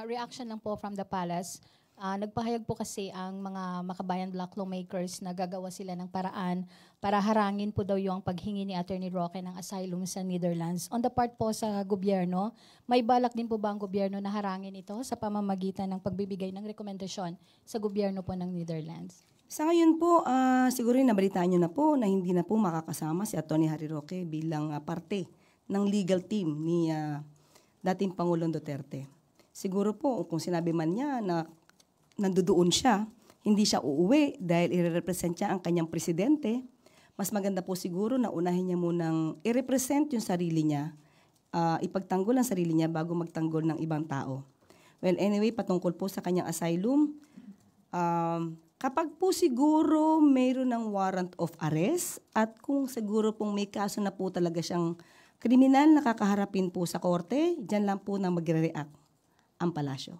reaction lang po from the palace. Nagpahayag po kasi ang mga Makabayan Black lawmakers na gagawa sila ng paraan para harangin po daw yung paghingi ni Attorney Roque ng asylum sa Netherlands. On the part po sa gobyerno, may balak din po ba ang gobyerno na harangin ito sa pamamagitan ng pagbibigay ng rekomendasyon sa gobyerno po ng Netherlands? Sa ngayon po, siguro nabalitaan nyo na po na hindi na po makakasama si Atty. Harry Roque bilang parte ng legal team ni dating Pangulong Duterte. Siguro po kung sinabi man niya na nandoon siya, hindi siya uuwi dahil i-represent niya ang kanyang presidente, mas maganda po siguro na unahin niya munang i-represent yung sarili niya, ipagtanggol ang sarili niya bago magtanggol ng ibang tao. Well, anyway, patungkol po sa kanyang asylum, kapag po siguro mayroon ng warrant of arrest at kung siguro pong may kaso na po talaga siyang kriminal na kakaharapin po sa korte, dyan lang po na magre-react ang palasyo.